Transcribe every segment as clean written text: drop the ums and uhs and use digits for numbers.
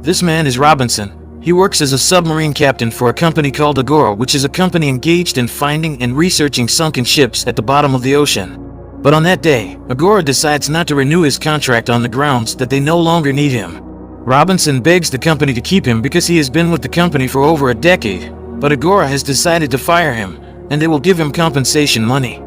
This man is Robinson. He works as a submarine captain for a company called Agora, which is a company engaged in finding and researching sunken ships at the bottom of the ocean. But on that day, Agora decides not to renew his contract on the grounds that they no longer need him. Robinson begs the company to keep him because he has been with the company for over a decade, but Agora has decided to fire him, and they will give him compensation money.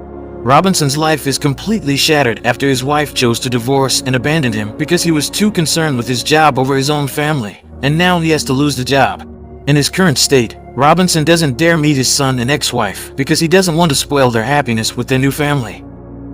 Robinson's life is completely shattered after his wife chose to divorce and abandon him because he was too concerned with his job over his own family, and now he has to lose the job. In his current state, Robinson doesn't dare meet his son and ex-wife because he doesn't want to spoil their happiness with their new family.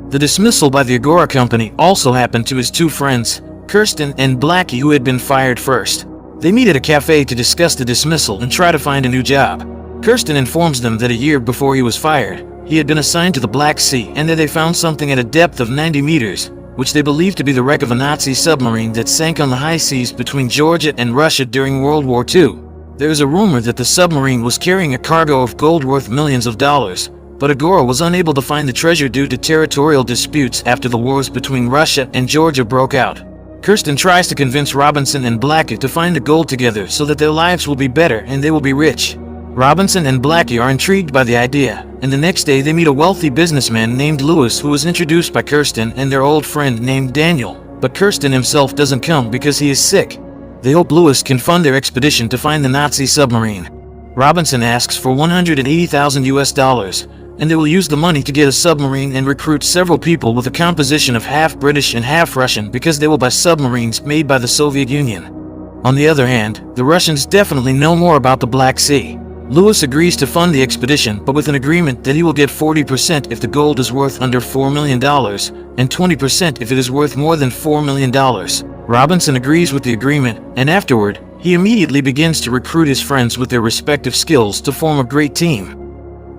The dismissal by the Agora company also happened to his two friends, Kirsten and Blackie, who had been fired first. They meet at a cafe to discuss the dismissal and try to find a new job. Kirsten informs them that a year before he was fired, he had been assigned to the Black Sea and that they found something at a depth of 90 meters, which they believed to be the wreck of a Nazi submarine that sank on the high seas between Georgia and Russia during World War II. There is a rumor that the submarine was carrying a cargo of gold worth millions of dollars, but Agora was unable to find the treasure due to territorial disputes after the wars between Russia and Georgia broke out. Kirsten tries to convince Robinson and Blackie to find the gold together so that their lives will be better and they will be rich. Robinson and Blackie are intrigued by the idea, and the next day they meet a wealthy businessman named Lewis who was introduced by Kirsten and their old friend named Daniel, but Kirsten himself doesn't come because he is sick. They hope Lewis can fund their expedition to find the Nazi submarine. Robinson asks for $180,000, and they will use the money to get a submarine and recruit several people with a composition of half British and half Russian because they will buy submarines made by the Soviet Union. On the other hand, the Russians definitely know more about the Black Sea. Lewis agrees to fund the expedition, but with an agreement that he will get 40% if the gold is worth under $4 million, and 20% if it is worth more than $4 million. Robinson agrees with the agreement, and afterward, he immediately begins to recruit his friends with their respective skills to form a great team.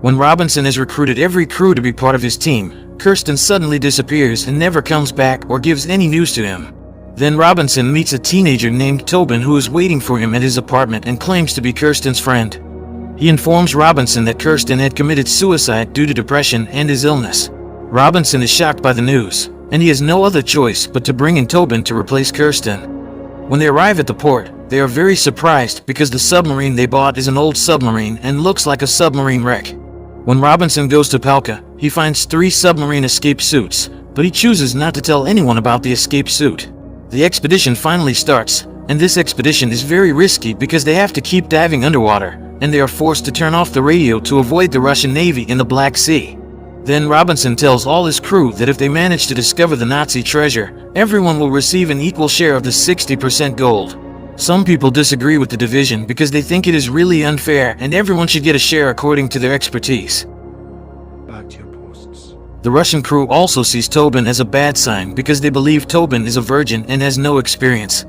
When Robinson has recruited every crew to be part of his team, Kirsten suddenly disappears and never comes back or gives any news to him. Then Robinson meets a teenager named Tobin who is waiting for him at his apartment and claims to be Kirsten's friend. He informs Robinson that Kirsten had committed suicide due to depression and his illness. Robinson is shocked by the news, and he has no other choice but to bring in Tobin to replace Kirsten. When they arrive at the port, they are very surprised because the submarine they bought is an old submarine and looks like a submarine wreck. When Robinson goes to Palka, he finds 3 submarine escape suits, but he chooses not to tell anyone about the escape suit. The expedition finally starts, and this expedition is very risky because they have to keep diving underwater, and they are forced to turn off the radio to avoid the Russian Navy in the Black Sea. Then Robinson tells all his crew that if they manage to discover the Nazi treasure, everyone will receive an equal share of the 60% gold. Some people disagree with the division because they think it is really unfair and everyone should get a share according to their expertise. Back to your posts. The Russian crew also sees Tobin as a bad sign because they believe Tobin is a virgin and has no experience.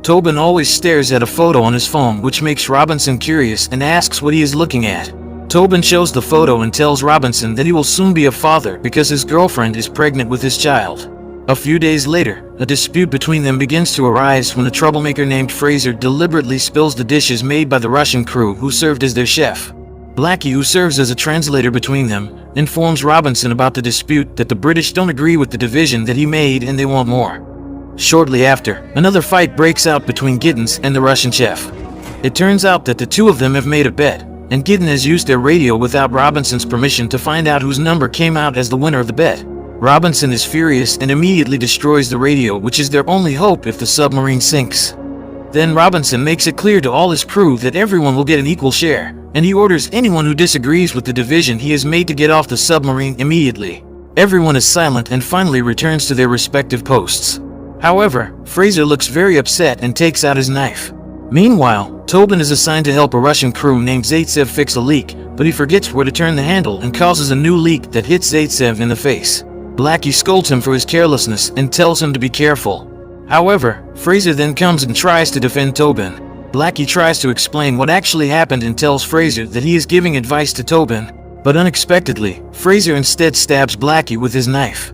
Tobin always stares at a photo on his phone, which makes Robinson curious and asks what he is looking at. Tobin shows the photo and tells Robinson that he will soon be a father because his girlfriend is pregnant with his child. A few days later, a dispute between them begins to arise when a troublemaker named Fraser deliberately spills the dishes made by the Russian crew who served as their chef. Blackie, who serves as a translator between them, informs Robinson about the dispute that the British don't agree with the division that he made and they want more. Shortly after, another fight breaks out between Giddens and the Russian chef. It turns out that the two of them have made a bet, and Giddens has used their radio without Robinson's permission to find out whose number came out as the winner of the bet. Robinson is furious and immediately destroys the radio, which is their only hope if the submarine sinks. Then Robinson makes it clear to all his crew that everyone will get an equal share, and he orders anyone who disagrees with the division he has made to get off the submarine immediately. Everyone is silent and finally returns to their respective posts. However, Fraser looks very upset and takes out his knife. Meanwhile, Tobin is assigned to help a Russian crew named Zaitsev fix a leak, but he forgets where to turn the handle and causes a new leak that hits Zaitsev in the face. Blackie scolds him for his carelessness and tells him to be careful. However, Fraser then comes and tries to defend Tobin. Blackie tries to explain what actually happened and tells Fraser that he is giving advice to Tobin, but unexpectedly, Fraser instead stabs Blackie with his knife.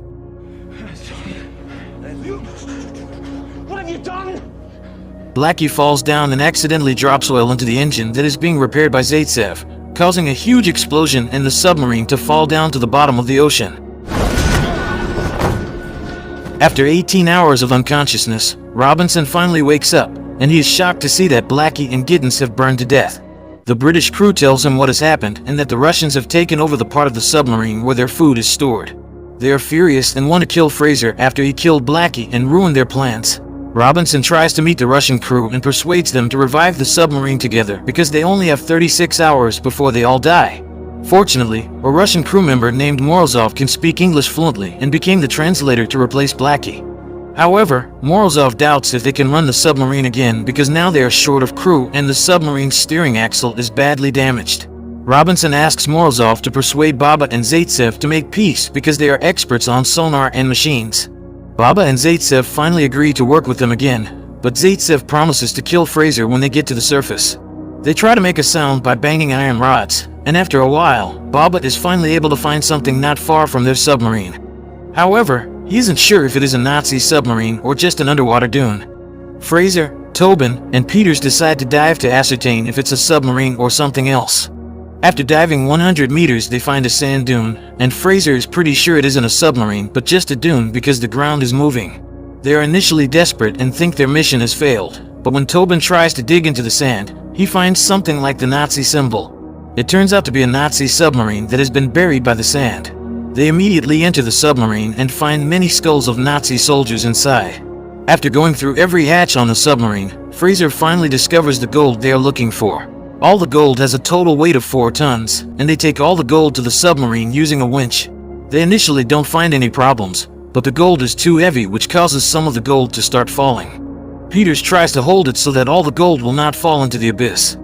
What have you done? Blackie falls down and accidentally drops oil into the engine that is being repaired by Zaitsev, causing a huge explosion and the submarine to fall down to the bottom of the ocean. After 18 hours of unconsciousness, Robinson finally wakes up, and he is shocked to see that Blackie and Giddens have burned to death. The British crew tells him what has happened and that the Russians have taken over the part of the submarine where their food is stored. They are furious and want to kill Fraser after he killed Blackie and ruined their plans. Robinson tries to meet the Russian crew and persuades them to revive the submarine together because they only have 36 hours before they all die. Fortunately, a Russian crew member named Morozov can speak English fluently and became the translator to replace Blackie. However, Morozov doubts if they can run the submarine again because now they are short of crew and the submarine's steering axle is badly damaged. Robinson asks Morozov to persuade Baba and Zaitsev to make peace because they are experts on sonar and machines. Baba and Zaitsev finally agree to work with them again, but Zaitsev promises to kill Fraser when they get to the surface. They try to make a sound by banging iron rods, and after a while, Baba is finally able to find something not far from their submarine. However, he isn't sure if it is a Nazi submarine or just an underwater dune. Fraser, Tobin, and Peters decide to dive to ascertain if it's a submarine or something else. After diving 100 meters, they find a sand dune, and Fraser is pretty sure it isn't a submarine but just a dune because the ground is moving. They are initially desperate and think their mission has failed, but when Tobin tries to dig into the sand, he finds something like the Nazi symbol. It turns out to be a Nazi submarine that has been buried by the sand. They immediately enter the submarine and find many skulls of Nazi soldiers inside. After going through every hatch on the submarine, Fraser finally discovers the gold they are looking for. All the gold has a total weight of 4 tons, and they take all the gold to the submarine using a winch. They initially don't find any problems, but the gold is too heavy, which causes some of the gold to start falling. Peters tries to hold it so that all the gold will not fall into the abyss.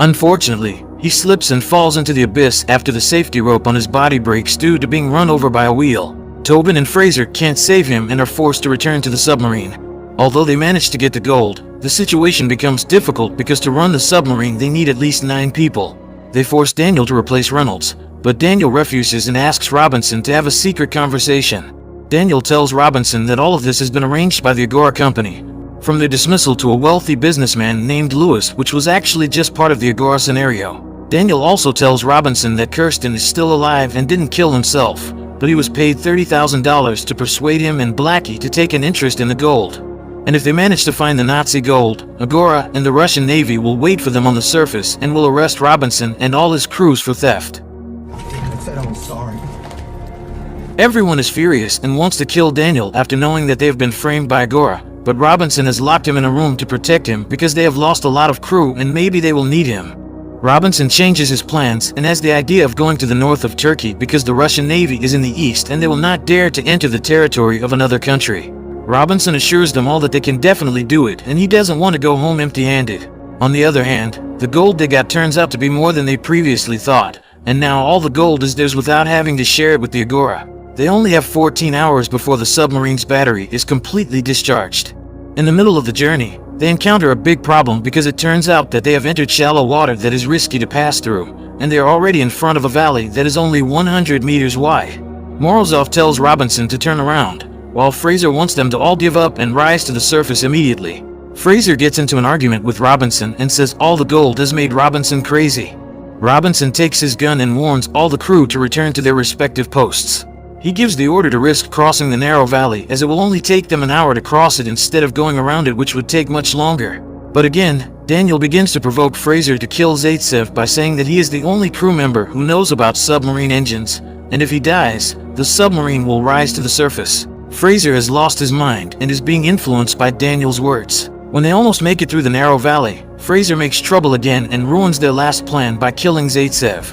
Unfortunately, he slips and falls into the abyss after the safety rope on his body breaks due to being run over by a wheel. Tobin and Fraser can't save him and are forced to return to the submarine. Although they manage to get the gold, the situation becomes difficult because to run the submarine they need at least 9 people. They force Daniel to replace Reynolds, but Daniel refuses and asks Robinson to have a secret conversation. Daniel tells Robinson that all of this has been arranged by the Agora Company, from their dismissal to a wealthy businessman named Lewis, which was actually just part of the Agora scenario. Daniel also tells Robinson that Kirsten is still alive and didn't kill himself, but he was paid $30,000 to persuade him and Blackie to take an interest in the gold. And if they manage to find the Nazi gold, Agora and the Russian Navy will wait for them on the surface and will arrest Robinson and all his crews for theft. I said I'm sorry. Everyone is furious and wants to kill Daniel after knowing that they have been framed by Agora, but Robinson has locked him in a room to protect him because they have lost a lot of crew and maybe they will need him. Robinson changes his plans and has the idea of going to the north of Turkey because the Russian Navy is in the east and they will not dare to enter the territory of another country. Robinson assures them all that they can definitely do it, and he doesn't want to go home empty-handed. On the other hand, the gold they got turns out to be more than they previously thought, and now all the gold is theirs without having to share it with the Agora. They only have 14 hours before the submarine's battery is completely discharged. In the middle of the journey, they encounter a big problem because it turns out that they have entered shallow water that is risky to pass through, and they are already in front of a valley that is only 100 meters wide. Morozov tells Robinson to turn around, while Fraser wants them to all give up and rise to the surface immediately. Fraser gets into an argument with Robinson and says all the gold has made Robinson crazy. Robinson takes his gun and warns all the crew to return to their respective posts. He gives the order to risk crossing the narrow valley as it will only take them an hour to cross it instead of going around it, which would take much longer. But again, Daniel begins to provoke Fraser to kill Zaitsev by saying that he is the only crew member who knows about submarine engines, and if he dies, the submarine will rise to the surface. Fraser has lost his mind and is being influenced by Daniel's words. When they almost make it through the narrow valley, Fraser makes trouble again and ruins their last plan by killing Zaitsev.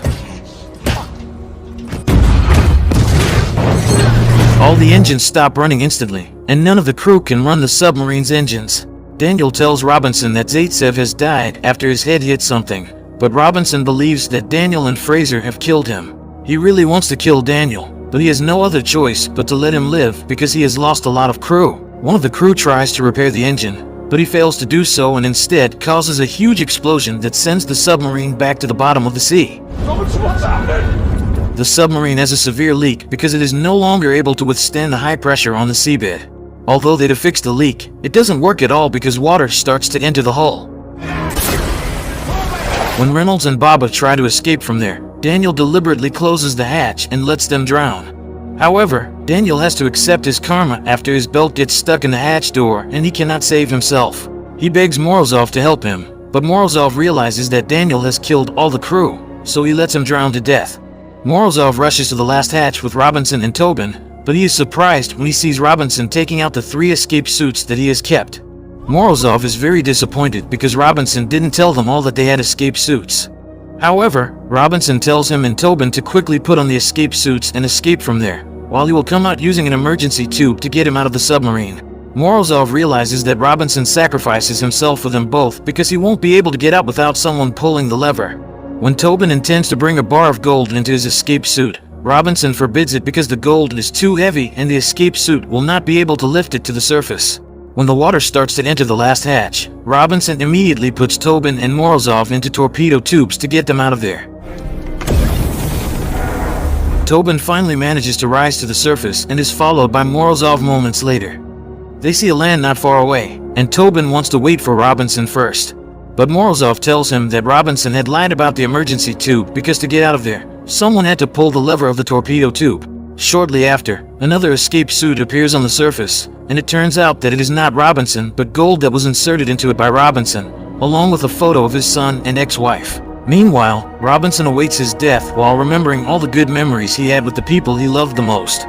All the engines stop running instantly, and none of the crew can run the submarine's engines. Daniel tells Robinson that Zaitsev has died after his head hit something, but Robinson believes that Daniel and Fraser have killed him. He really wants to kill Daniel, but he has no other choice but to let him live because he has lost a lot of crew. One of the crew tries to repair the engine, but he fails to do so and instead causes a huge explosion that sends the submarine back to the bottom of the sea. What's happening? The submarine has a severe leak because it is no longer able to withstand the high pressure on the seabed. Although they'd have fixed the leak, it doesn't work at all because water starts to enter the hull. When Reynolds and Baba try to escape from there, Daniel deliberately closes the hatch and lets them drown. However, Daniel has to accept his karma after his belt gets stuck in the hatch door and he cannot save himself. He begs Morozov to help him, but Morozov realizes that Daniel has killed all the crew, so he lets him drown to death. Morozov rushes to the last hatch with Robinson and Tobin, but he is surprised when he sees Robinson taking out the 3 escape suits that he has kept. Morozov is very disappointed because Robinson didn't tell them all that they had escape suits. However, Robinson tells him and Tobin to quickly put on the escape suits and escape from there, while he will come out using an emergency tube to get him out of the submarine. Morozov realizes that Robinson sacrifices himself for them both because he won't be able to get out without someone pulling the lever. When Tobin intends to bring a bar of gold into his escape suit, Robinson forbids it because the gold is too heavy and the escape suit will not be able to lift it to the surface. When the water starts to enter the last hatch, Robinson immediately puts Tobin and Morozov into torpedo tubes to get them out of there. Tobin finally manages to rise to the surface and is followed by Morozov moments later. They see a land not far away, and Tobin wants to wait for Robinson first. But Morozov tells him that Robinson had lied about the emergency tube because to get out of there, someone had to pull the lever of the torpedo tube. Shortly after, another escape suit appears on the surface, and it turns out that it is not Robinson but gold that was inserted into it by Robinson, along with a photo of his son and ex-wife. Meanwhile, Robinson awaits his death while remembering all the good memories he had with the people he loved the most.